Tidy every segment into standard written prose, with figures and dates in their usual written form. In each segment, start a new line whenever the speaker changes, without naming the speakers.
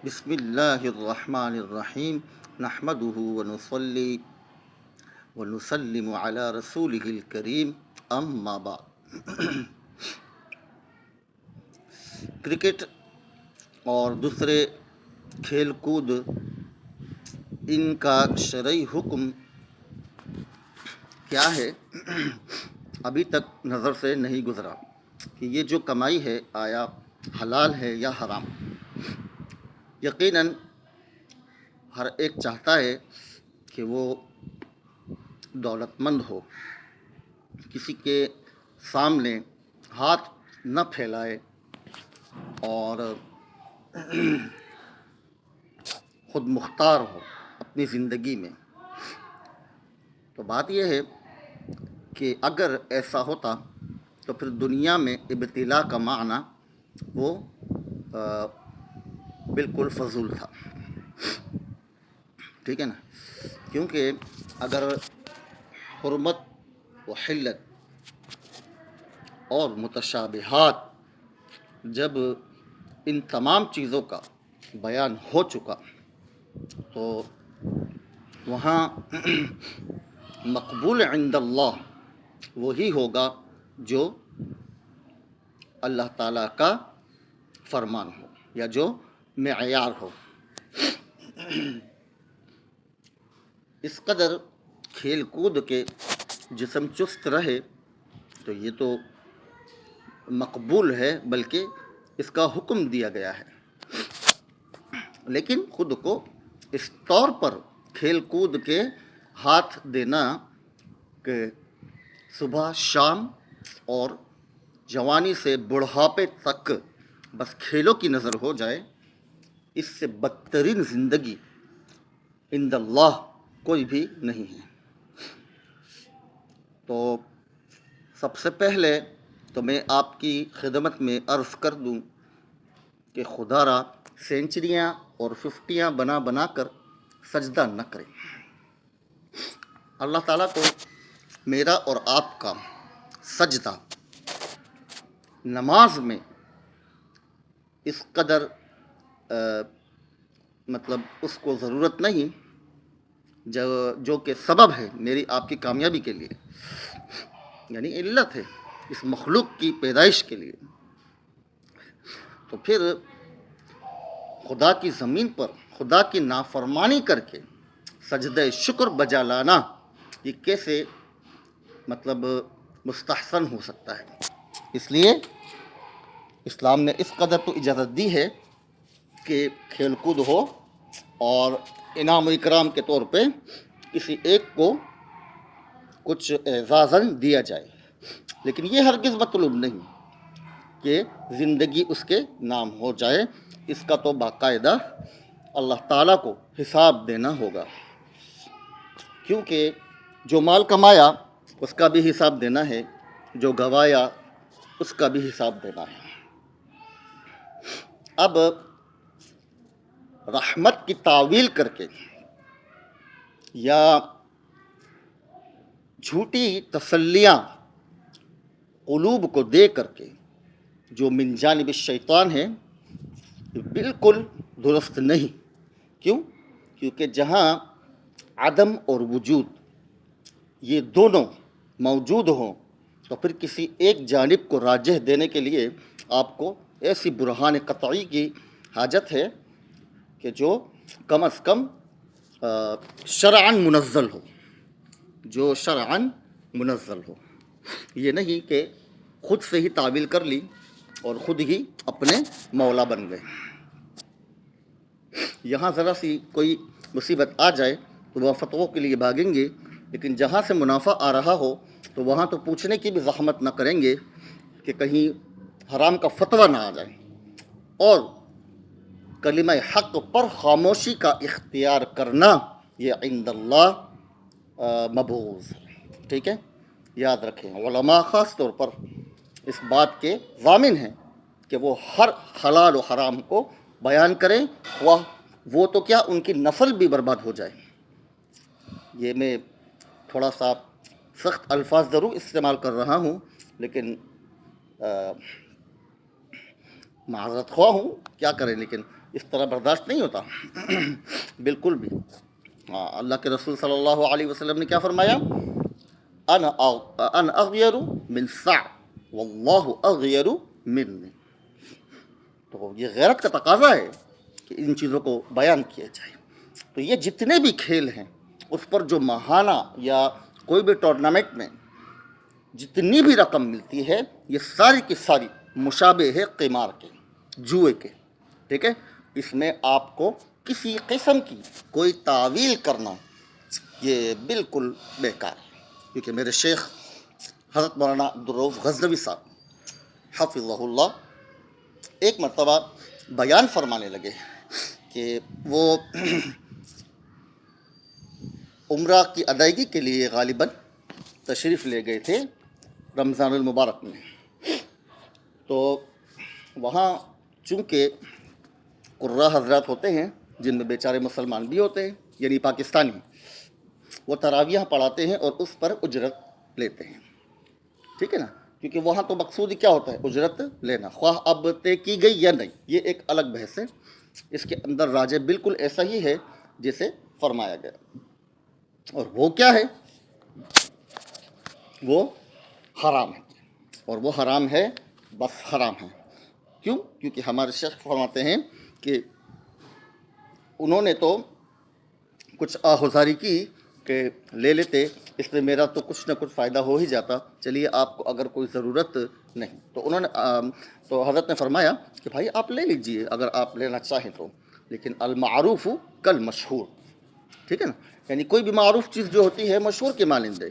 بسم اللہ الرحمن الرحیم نحمدہ ونصلی ونسلم علی رسولہ الکریم اما بعد۔ کرکٹ اور دوسرے کھیل کود ان کا شرعی حکم کیا ہے ابھی تک نظر سے نہیں گزرا کہ یہ جو کمائی ہے آیا حلال ہے یا حرام۔ یقیناً ہر ایک چاہتا ہے کہ وہ دولت مند ہو، کسی کے سامنے ہاتھ نہ پھیلائے اور خود مختار ہو اپنی زندگی میں۔ تو بات یہ ہے کہ اگر ایسا ہوتا تو پھر دنیا میں ابتلا کا معنی وہ بالکل فضول تھا، ٹھیک ہے نا؟ کیونکہ اگر حرمت و حلت اور متشابہات جب ان تمام چیزوں کا بیان ہو چکا تو وہاں مقبول عند اللہ وہی ہوگا جو اللہ تعالیٰ کا فرمان ہو یا جو معیار ہو۔ اس قدر کھیل کود کے جسم چست رہے تو یہ تو مقبول ہے، بلکہ اس کا حکم دیا گیا ہے، لیکن خود کو اس طور پر کھیل کود کے ہاتھ دینا کہ صبح شام اور جوانی سے بڑھاپے تک بس کھیلوں کی نظر ہو جائے، اس سے بدترین زندگی عند اللہ کوئی بھی نہیں ہے۔ تو سب سے پہلے تو میں آپ کی خدمت میں عرض کر دوں کہ خدا را سینچریاں اور ففٹیاں بنا بنا کر سجدہ نہ کریں۔ اللہ تعالیٰ کو میرا اور آپ کا سجدہ نماز میں اس قدر مطلب اس کو ضرورت نہیں جو کہ سبب ہے میری آپ کی کامیابی کے لیے، یعنی علت ہے اس مخلوق کی پیدائش کے لیے۔ تو پھر خدا کی زمین پر خدا کی نافرمانی کر کے سجدہ شکر بجا لانا یہ کیسے مطلب مستحسن ہو سکتا ہے؟ اس لیے اسلام نے اس قدر تو اجازت دی ہے کہ کھیل کود ہو اور انعام و اکرام کے طور پہ کسی ایک کو کچھ اعزازاً دیا جائے، لیکن یہ ہرگز مطلوب نہیں کہ زندگی اس کے نام ہو جائے۔ اس کا تو باقاعدہ اللہ تعالیٰ کو حساب دینا ہوگا، کیونکہ جو مال کمایا اس کا بھی حساب دینا ہے، جو گوایا اس کا بھی حساب دینا ہے۔ اب رحمت کی تعویل کر کے یا جھوٹی تسلیاں قلوب کو دے کر کے جو من جانب الشیطان ہے بالکل درست نہیں۔ کیوں؟ کیونکہ جہاں عدم اور وجود یہ دونوں موجود ہوں تو پھر کسی ایک جانب کو راجح دینے کے لیے آپ کو ایسی برہان قطعی کی حاجت ہے کہ جو کم از کم شرعاً منزل ہو، جو شرعاً منزل ہو، یہ نہیں کہ خود سے ہی تعویل کر لی اور خود ہی اپنے مولا بن گئے۔ یہاں ذرا سی کوئی مصیبت آ جائے تو وہ فتووں کے لیے بھاگیں گے، لیکن جہاں سے منافع آ رہا ہو تو وہاں تو پوچھنے کی بھی زحمت نہ کریں گے کہ کہیں حرام کا فتویٰ نہ آ جائے، اور کلمہ حق پر خاموشی کا اختیار کرنا یہ عند اللہ مبغوض ہے، ٹھیک ہے؟ یاد رکھیں، علماء خاص طور پر اس بات کے ضامن ہیں کہ وہ ہر حلال و حرام کو بیان کریں، وہ تو کیا ان کی نسل بھی برباد ہو جائے۔ یہ میں تھوڑا سا سخت الفاظ ضرور استعمال کر رہا ہوں، لیکن معذرت خواہ ہوں، کیا کریں، لیکن اس طرح برداشت نہیں ہوتا بالکل بھی۔ اللہ کے رسول صلی اللہ علیہ وسلم نے کیا فرمایا؟ انا اغیر من سعد واللہ اغیر منی۔ تو یہ غیرت کا تقاضا ہے کہ ان چیزوں کو بیان کیا جائے۔ تو یہ جتنے بھی کھیل ہیں اس پر جو ماہانہ یا کوئی بھی ٹورنامنٹ میں جتنی بھی رقم ملتی ہے یہ ساری کی ساری مشابہ ہے قمار کے، جوئے کے، ٹھیک ہے؟ اس میں آپ کو کسی قسم کی کوئی تعویل کرنا یہ بالکل بیکار ہے، کیونکہ میرے شیخ حضرت مولانا عبدالرؤف غزنوی صاحب حفظہ اللہ ایک مرتبہ بیان فرمانے لگے کہ وہ عمرہ کی ادائیگی کے لیے غالباً تشریف لے گئے تھے رمضان المبارک میں۔ تو وہاں چونکہ قراء حضرات ہوتے ہیں جن میں بیچارے مسلمان بھی ہوتے ہیں، یعنی پاکستانی، وہ تراویح پڑھاتے ہیں اور اس پر اجرت لیتے ہیں، ٹھیک ہے نا؟ کیونکہ وہاں تو مقصود کیا ہوتا ہے؟ اجرت لینا، خواہ اب طے کی گئی یا نہیں، یہ ایک الگ بحث ہے۔ اس کے اندر راجع بالکل ایسا ہی ہے جیسے فرمایا گیا، اور وہ کیا ہے؟ وہ حرام ہے، اور وہ حرام ہے، بس حرام ہے۔ کیوں؟ کیونکہ ہمارے شیخ فرماتے ہیں کہ انہوں نے تو کچھ آہوزاری کی کہ لے لیتے، اس میں میرا تو کچھ نہ کچھ فائدہ ہو ہی جاتا، چلیے آپ کو اگر کوئی ضرورت نہیں تو انہوں نے تو حضرت نے فرمایا کہ بھائی آپ لے لیجئے اگر آپ لینا چاہیں تو، لیکن المعروف کالمشہور، ٹھیک ہے نا؟ یعنی کوئی بھی معروف چیز جو ہوتی ہے مشہور کے مانند ہے۔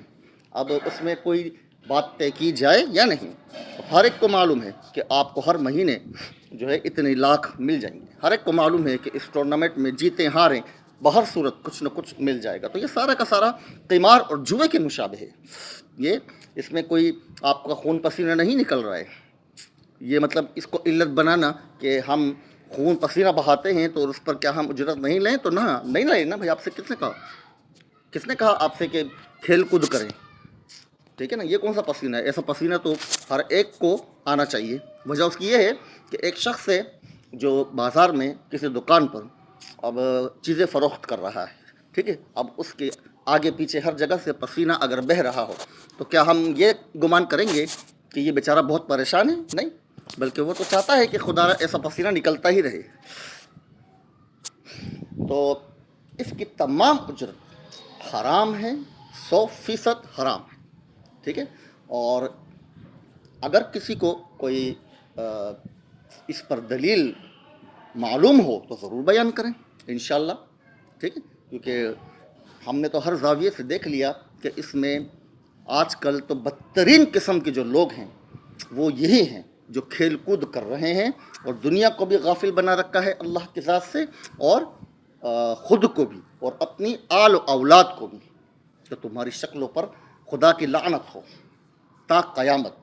اب اس میں کوئی بات طے کی جائے یا نہیں، ہر ایک کو معلوم ہے کہ آپ کو ہر مہینے جو ہے اتنے لاکھ مل جائیں گے، ہر ایک کو معلوم ہے کہ اس ٹورنامنٹ میں جیتیں ہاریں بہر صورت کچھ نہ کچھ مل جائے گا۔ تو یہ سارا کا سارا قمار اور جوئے کے مشابہ ہے۔ یہ اس میں کوئی آپ کا خون پسینہ نہیں نکل رہا ہے۔ یہ مطلب اس کو علت بنانا کہ ہم خون پسینہ بہاتے ہیں تو اس پر کیا ہم اجرت نہیں لیں، تو نہ نہیں لیں نا بھائی۔ آپ سے کس نے کہا؟ کس نے کہا آپ سے کہ کھیل کود کریں؟ ٹھیک ہے نا؟ یہ کون سا پسینہ ہے؟ ایسا پسینہ تو ہر ایک کو آنا چاہیے۔ وجہ اس کی یہ ہے کہ ایک شخص ہے جو بازار میں کسی دکان پر اب چیزیں فروخت کر رہا ہے، ٹھیک ہے؟ اب اس کے آگے پیچھے ہر جگہ سے پسینہ اگر بہہ رہا ہو تو کیا ہم یہ گمان کریں گے کہ یہ بیچارہ بہت پریشان ہے؟ نہیں، بلکہ وہ تو چاہتا ہے کہ خدا ایسا پسینہ نکلتا ہی رہے۔ تو اس کی تمام اجرت حرام ہے، 100% حرام ہے، ٹھیک ہے؟ اور اگر کسی کو کوئی اس پر دلیل معلوم ہو تو ضرور بیان کریں انشاءاللہ، ٹھیک ہے؟ کیونکہ ہم نے تو ہر زاویے سے دیکھ لیا کہ اس میں آج کل تو بدترین قسم کے جو لوگ ہیں وہ یہی ہیں جو کھیل کود کر رہے ہیں اور دنیا کو بھی غافل بنا رکھا ہے اللہ کی ذات سے، اور خود کو بھی اور اپنی آل و اولاد کو بھی، کہ تمہاری شکلوں پر خدا کی لعنت ہو تا قیامت،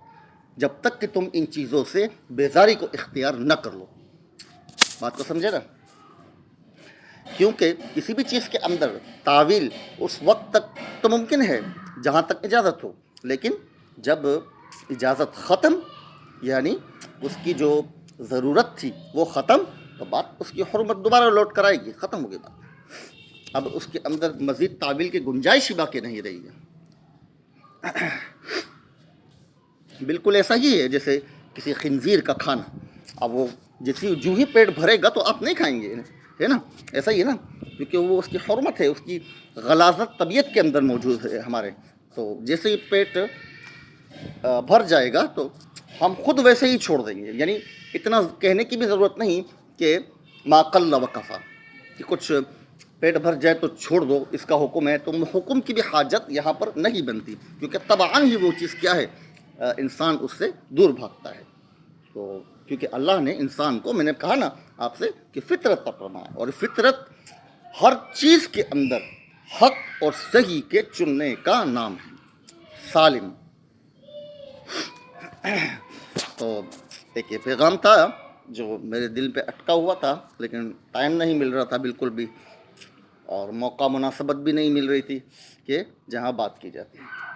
جب تک کہ تم ان چیزوں سے بیزاری کو اختیار نہ کر لو۔ بات کو سمجھے نا؟ کیونکہ کسی بھی چیز کے اندر تعویل اس وقت تک تو ممکن ہے جہاں تک اجازت ہو، لیکن جب اجازت ختم، یعنی اس کی جو ضرورت تھی وہ ختم، تو بات اس کی حرمت دوبارہ لوٹ کر آئے گی، ختم ہو گئی بات۔ اب اس کے اندر مزید تعویل کی گنجائش ہی باقی نہیں رہی ہے۔ بالکل ایسا ہی ہے جیسے کسی خنزیر کا کھانا، اب وہ جو ہی پیٹ بھرے گا تو آپ نہیں کھائیں گے، ہے نا؟ ایسا ہی ہے نا؟ کیونکہ وہ اس کی حرمت ہے، اس کی غلاظت طبیعت کے اندر موجود ہے ہمارے، تو جیسے ہی پیٹ بھر جائے گا تو ہم خود ویسے ہی چھوڑ دیں گے۔ یعنی اتنا کہنے کی بھی ضرورت نہیں کہ ما قل و کفا، کہ کچھ پیٹ بھر جائے تو چھوڑ دو، اس کا حکم ہے، تو حکم کی بھی حاجت یہاں پر نہیں بنتی، کیونکہ طبعاً ہی وہ چیز کیا ہے، انسان اس سے دور بھاگتا ہے۔ تو کیونکہ اللہ نے انسان کو، میں نے کہا نا آپ سے کہ فطرت پر بنایا، اور فطرت ہر چیز کے اندر حق اور صحیح کے چننے کا نام ہے، سالم۔ تو ایک یہ پیغام تھا جو میرے دل پہ اٹکا ہوا تھا، لیکن ٹائم نہیں مل رہا تھا بالکل بھی، اور موقع مناسبت بھی نہیں مل رہی تھی کہ جہاں بات کی جاتی ہے۔